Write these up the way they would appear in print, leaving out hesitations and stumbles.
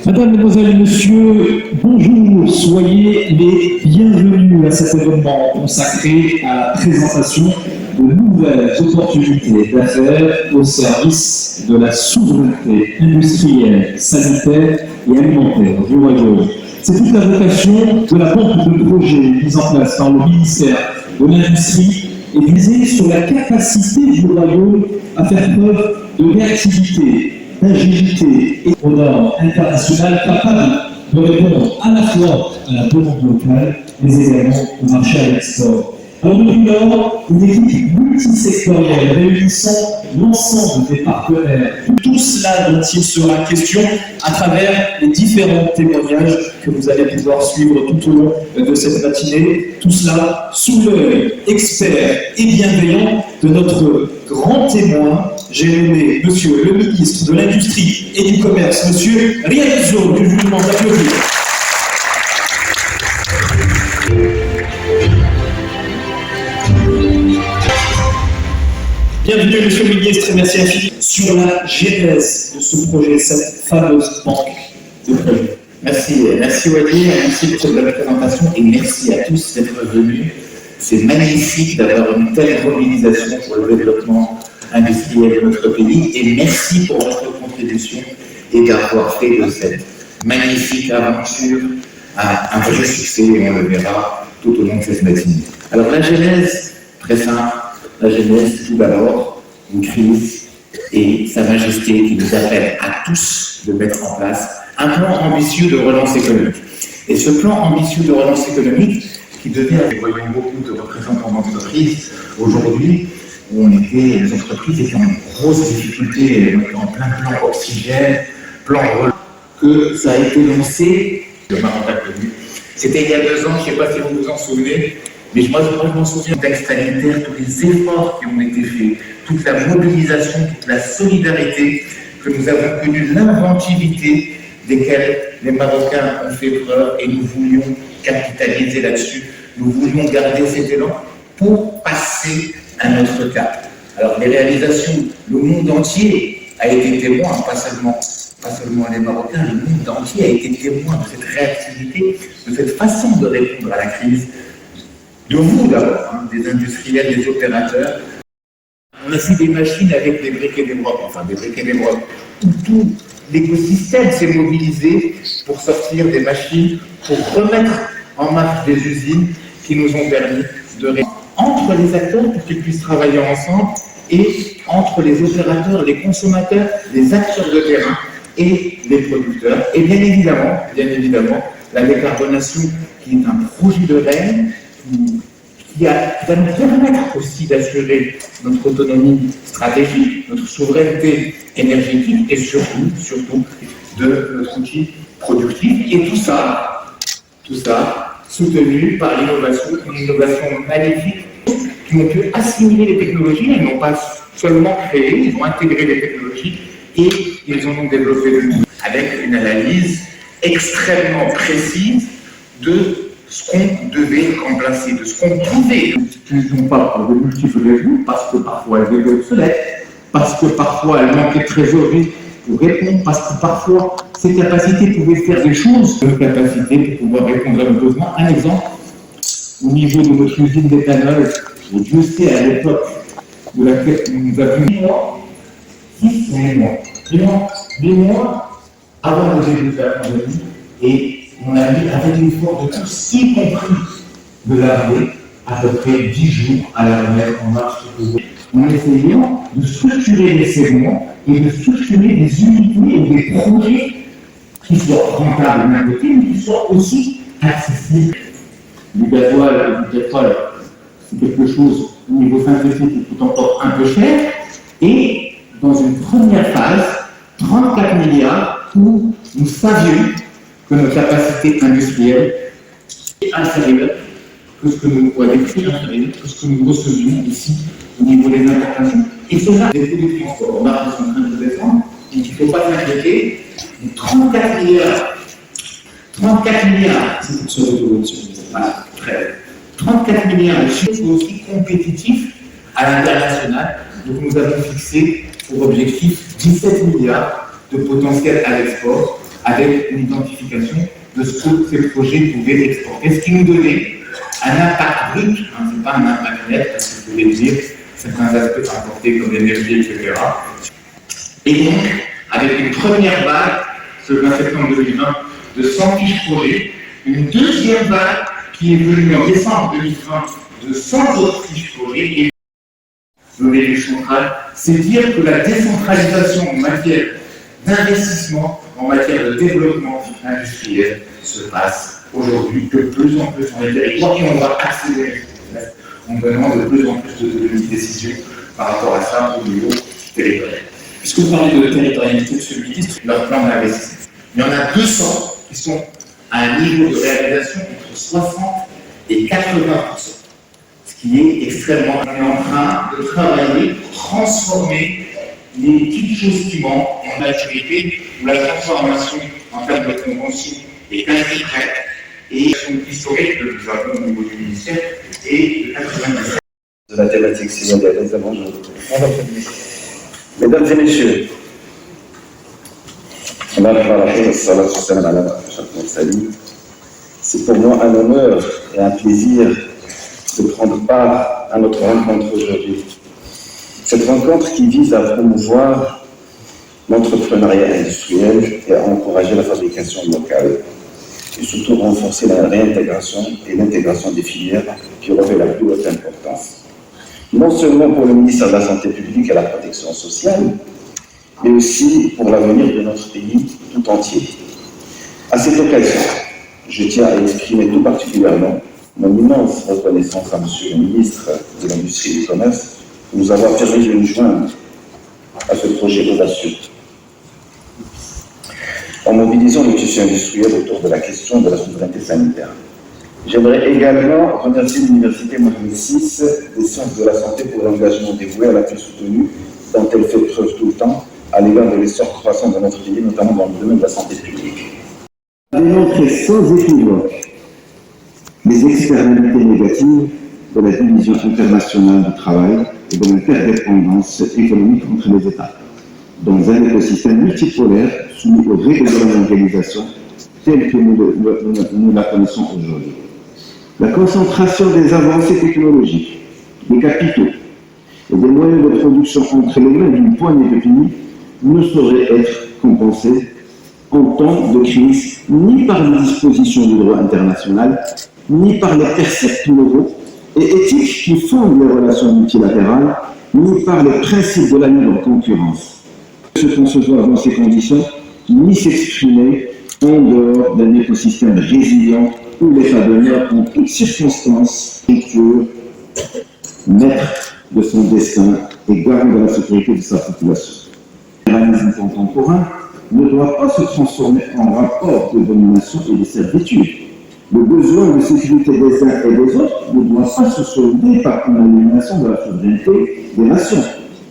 Mesdames, Mesdemoiselles, Messieurs, bonjour, soyez les bienvenus à cet événement consacré à la présentation de nouvelles opportunités d'affaires au service de la souveraineté industrielle, sanitaire et alimentaire du Royaume. C'est toute la vocation de la banque de projets mise en place par le ministère de l'Industrie et visée sur la capacité du Royaume à faire preuve de réactivité, d'agilité et aux normes internationales capables de répondre à la fois à la demande locale, mais également au marché à l'export. Alors depuis lors, une équipe multisectorielle réunissant l'ensemble des partenaires, tout cela dont il sera question à travers les différents témoignages que vous allez pouvoir suivre tout au long de cette matinée, tout cela sous l'œil expert et bienveillant de notre grand témoin, j'ai nommé Monsieur le ministre de l'Industrie et du Commerce, Monsieur Rialzo, que je vous demande d'applaudir. Bienvenue, Monsieur le ministre, et merci infiniment sur la genèse de ce projet, cette fameuse banque de projet. Merci Wadi, merci pour la présentation et merci à tous d'être venus. C'est magnifique d'avoir une telle mobilisation pour le développement industriel de notre pays et merci pour votre contribution et d'avoir fait de cette magnifique aventure un vrai succès et on le verra tout au long de cette matinée. Alors la genèse, très simple, la genèse tout d'abord, une crise et Sa Majesté qui nous appelle à tous de mettre en place un plan ambitieux de relance économique. Et ce plan ambitieux de relance économique qui devient, nous voyons beaucoup de représentants d'entreprises aujourd'hui, où les entreprises étaient en grosse difficulté, en plein plan oxygène, plan relance, que ça a été lancé, je m'en rappelle plus. C'était il y a 2 ans, je ne sais pas si vous vous en souvenez, mais moi je m'en souviens du contexte sanitaire, tous les efforts qui ont été faits, toute la mobilisation, toute la solidarité, que nous avons connu, l'inventivité desquelles les Marocains ont fait preuve et nous voulions capitaliser là-dessus. Nous voulions garder cet élan pour passer à notre cap. Alors les réalisations, le monde entier a été témoin, pas seulement les Marocains, le monde entier a été témoin de cette réactivité, de cette façon de répondre à la crise, de vous d'abord, des industriels, des opérateurs. On a fait des machines avec des briques et des brocs, où tout l'écosystème s'est mobilisé pour sortir des machines, pour remettre en marche des usines qui nous ont permis de répondre entre les acteurs pour qu'ils puissent travailler ensemble et entre les opérateurs, les consommateurs, les acteurs de terrain et les producteurs. Et bien évidemment, la décarbonation qui est un projet de règne qui qui va nous permettre aussi d'assurer notre autonomie stratégique, notre souveraineté énergétique et surtout de notre outil productif. Et tout ça soutenu par l'innovation, une innovation magnifique, qui ont pu assimiler les technologies, elles n'ont pas seulement créé, ils ont intégré les technologies et ils en ont développé de nouveau, avec une analyse extrêmement précise de ce qu'on devait remplacer, de ce qu'on pouvait. Ils n'ont pas pour de multiples raisons, parce que parfois elles étaient obsolètes, parce que parfois elles manquaient de trésorerie pour répondre, parce que parfois ces capacités pouvaient faire des choses, de capacité pour pouvoir répondre à nos besoins. Un exemple, au niveau de notre usine d'éthanol, Dieu sait à l'époque de laquelle nous avions 8 mois avant le début de la pandémie, et on a mis avec l'effort de tous, y compris de l'armée, à peu près 10 jours à la remettre en marche, en essayant de structurer les segments et de structurer des unités et des projets qui soient rentables d'un côté, mais qui soient aussi accessibles. Du gasoil et du pétrole, c'est quelque chose au niveau synthétique qui coûte encore un peu cher, et dans une première phase, 34 milliards, où nous savions que nos capacités industrielles étaient inférieures que ce que nous recevions ici au niveau des importations. Et cela, des coûts de transport, on a en train de descendre, donc il ne faut pas s'inquiéter. 34 milliards, c'est sur l'autonomie. Voilà, très bien. 34 milliards de chiffres aussi compétitifs à l'international. Donc nous avons fixé pour objectif 17 milliards de potentiel à l'export, avec une identification de ce que ces projets pouvaient exporter, ce qui nous donnait un impact brut, ce n'est pas un impact net, parce que vous pouvez dire certains aspects importés comme l'énergie, etc. Et donc, avec une première vague, ce 20 septembre 2020, de 100 fiches projets, une deuxième vague qui est venue en décembre 2020 de 100 autres fiches projets, et le réseau central, c'est dire que la décentralisation en matière d'investissement, en matière de développement industriel se passe aujourd'hui de plus en plus dans les territoires, et on va accélérer en donnant de plus en plus de décisions par rapport à ça au niveau territorial. Puisque vous parlez de territorialité, monsieur le ministre, leur plan d'investissement. Il y en a 200 qui sont à un niveau de réalisation entre 60 et 80%, ce qui est extrêmement. On est en train de travailler pour transformer les petites choses qui manquent en maturité, où la transformation en termes de convention est quasi prête, et l'historique que nous avons au niveau du ministère est de 97. De la thématique sénégalaise, bonjour. Mesdames et messieurs, c'est pour moi un honneur et un plaisir de prendre part à notre rencontre aujourd'hui. Cette rencontre qui vise à promouvoir l'entrepreneuriat industriel et à encourager la fabrication locale, et surtout renforcer la réintégration et l'intégration des filières qui revêt la plus haute importance. Non seulement pour le ministère de la Santé publique et la protection sociale, mais aussi pour l'avenir de notre pays tout entier. À cette occasion, je tiens à exprimer tout particulièrement mon immense reconnaissance à Monsieur le ministre de l'Industrie et du Commerce pour nous avoir permis de nous joindre à ce projet audacieux. En mobilisant le tissu industriel autour de la question de la souveraineté sanitaire. J'aimerais également remercier l'Université Mohamed VI des sciences de la santé pour l'engagement dévoué à l'appui soutenu dont elle fait preuve tout le temps à l'égard de l'essor croissant de notre pays, notamment dans le domaine de la santé publique. Démontrer sans équivoque les externalités négatives de la division internationale du travail et de l'interdépendance économique entre les États, dans un écosystème multipolaire soumis aux règles de la mondialisation telle que nous la connaissons aujourd'hui. La concentration des avancées technologiques, des capitaux et des moyens de production entre les mains d'une poignée de pays ne saurait être compensée en temps de crise ni par les dispositions du droit international, ni par les préceptes moraux et éthiques qui fondent les relations multilatérales, ni par les principes de la libre concurrence. Se concevoir dans ces conditions, ni s'exprimer en dehors d'un écosystème résilient où l'État d'honneur en toutes circonstances, structure maître de son destin et garant de la sécurité de sa population. Le libéralisme contemporain ne doit pas se transformer en rapport de domination et de servitude. Le besoin de sécurité des uns et des autres ne doit pas se solder par une élimination de la souveraineté des nations.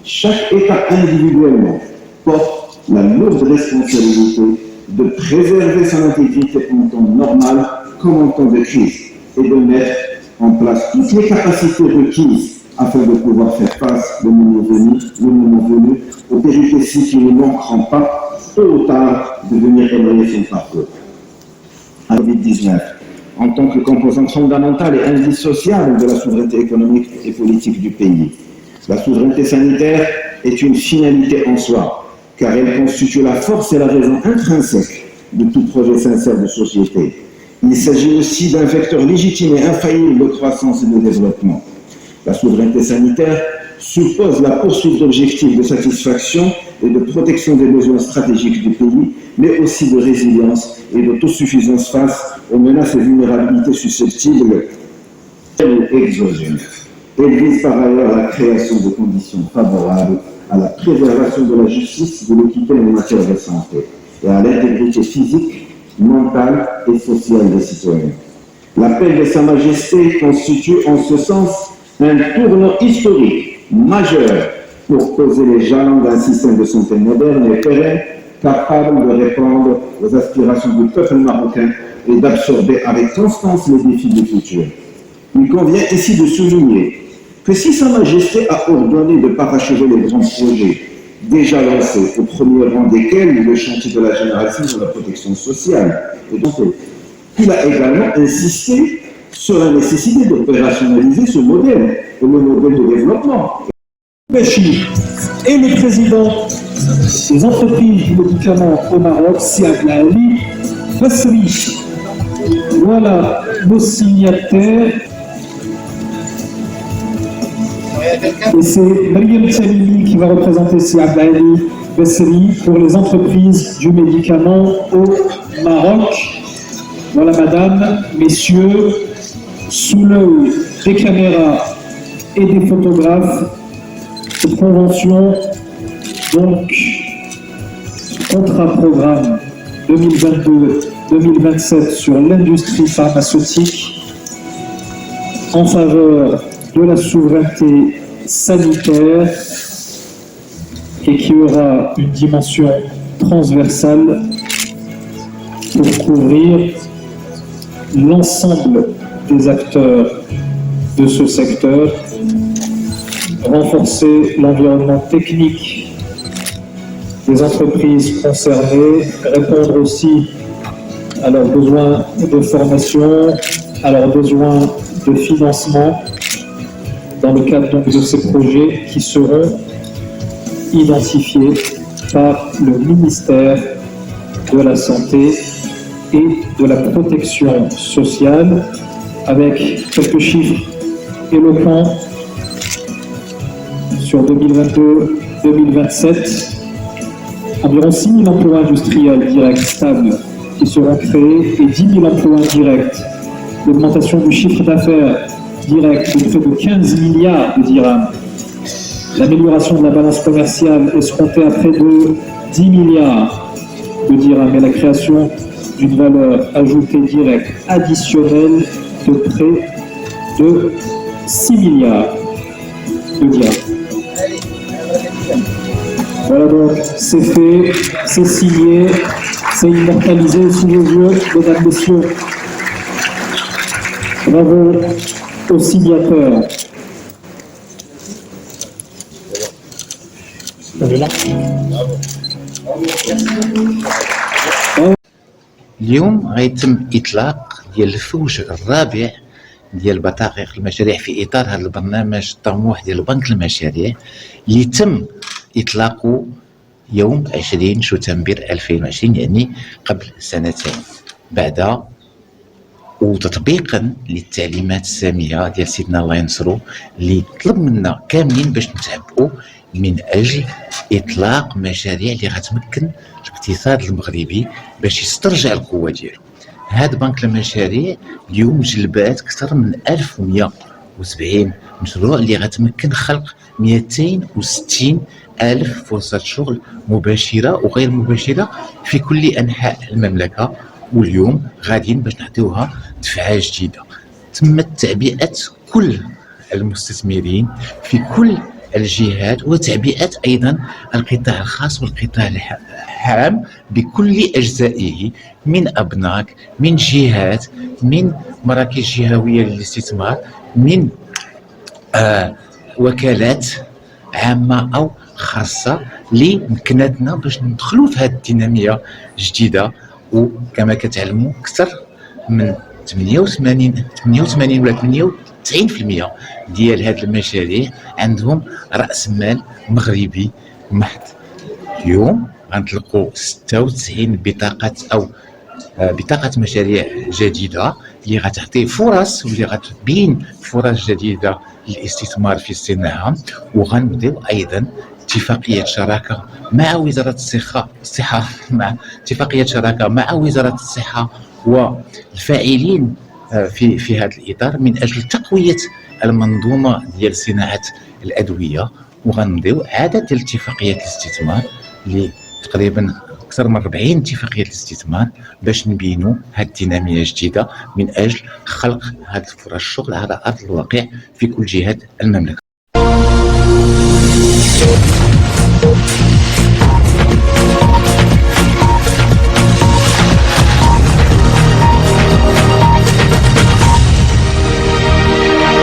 Chaque État individuellement porte la lourde responsabilité de préserver son intégrité en temps normal comme en temps de crise et de mettre en place toutes les capacités requises afin de pouvoir faire face le moment venu aux péripéties qui ne manqueront pas tôt ou tard de venir éloigner son parcours. La COVID-19, en tant que composante fondamentale et indissociable de la souveraineté économique et politique du pays. La souveraineté sanitaire est une finalité en soi, car elle constitue la force et la raison intrinsèque de tout projet sincère de société. Il s'agit aussi d'un vecteur légitime et infaillible de croissance et de développement. La souveraineté sanitaire suppose la poursuite d'objectifs de satisfaction et de protection des besoins stratégiques du pays, mais aussi de résilience et d'autosuffisance face aux menaces et vulnérabilités susceptibles ou exogènes. Elle vise par ailleurs à la création de conditions favorables à la préservation de la justice, de l'équité en matière de santé et à l'intégrité physique, mentale et sociale des citoyens. L'appel de Sa Majesté constitue en ce sens un tournant historique majeur pour poser les jalons d'un système de santé moderne et pérenne capable de répondre aux aspirations du peuple marocain et d'absorber avec constance les défis du futur. Il convient ici de souligner que si Sa Majesté a ordonné de parachever les grands projets déjà lancés, au premier rang desquels le chantier de la génération de la protection sociale et donc il a également insisté sur la nécessité d'opérationnaliser ce modèle et le modèle de développement. Béchi et le président des entreprises du médicament au Maroc, Siad Ali Basri. Voilà nos signataires. Et c'est Mariam Tchalili qui va représenter Siad Ali Basri pour les entreprises du médicament au Maroc. Voilà, madame, messieurs, sous l'œil des caméras et des photographes, cette convention, donc, contrat-programme 2022-2027 sur l'industrie pharmaceutique en faveur de la souveraineté sanitaire et qui aura une dimension transversale pour couvrir l'ensemble des acteurs de ce secteur, renforcer l'environnement technique des entreprises concernées, répondre aussi à leurs besoins de formation, à leurs besoins de financement dans le cadre donc de ces projets qui seront identifiés par le ministère de la Santé et de la Protection sociale, avec quelques chiffres éloquents sur 2022-2027. Environ 6 000 emplois industriels directs stables qui seront créés et 10 000 emplois indirects. L'augmentation du chiffre d'affaires direct de près de 15 milliards de dirhams. L'amélioration de la balance commerciale escomptée à près de 10 milliards de dirhams et la création d'une valeur ajoutée directe additionnelle de près de 6 milliards de dirhams. Voilà, donc c'est fait, c'est signé, c'est immortalisé sous vos yeux, mesdames, messieurs. Bravo aux signataires. اليوم غيتم إطلاق ديال الفوج الرابع ديال بطائق المشاريع في إطار هذا البرنامج الطموح ديال بنك المشاريع اللي تم إطلاقه يوم 20 شتنبر 2020، يعني قبل سنتين، بعد وتطبيقا للتعليمات السامية ديال سيدنا الله ينصرو اللي طلب منا كاملين باش نتعبئوا من أجل إطلاق مشاريع اللي غتمكن الاقتصاد المغربي باش يسترجع القوة ديالو. هاد بنك المشاريع اليوم جلبات أكثر من 1100 270 مشروع اللي غتمكن خلق 260 ألف فرصة شغل مباشرة وغير مباشرة في كل أنحاء المملكة. واليوم غاديين باش نعطيوها دفعة جديدة. تمت تعبئة كل المستثمرين في كل الجهات وتعبئة أيضا القطاع الخاص والقطاع العام بكل أجزائه، من أبناك، من جهات، من مراكز جهوية للاستثمار، من وكالات عامة أو خاصة اللي مكنتنا باش ندخلوا في هذه الدينامية جديدة. وكما كتعلموا أكثر من 88 ولا 98% ديال هذه المشاريع عندهم رأس مال مغربي محض. اليوم غنطلقوا 96 بطاقة أو بطاقة مشاريع جديدة اللي غتعطي فرص واللي غتبين فرص جديدة للاستثمار في الصناعة. وغنبداو أيضا اتفاقية شراكة مع وزارة الصحة مع اتفاقية شراكة مع وزارة الصحة والفاعلين في هذا الإطار من أجل تقوية المنظومة ديال صناعة الأدوية. وغنبداو عدد ديال اتفاقيات الاستثمار اللي تقريبا أكثر من 40 اتفاقية الاستثمار باش نبينوا هذه الدينامية الجديدة من أجل خلق هذه فرص الشغل على أرض الواقع في كل جهات المملكة.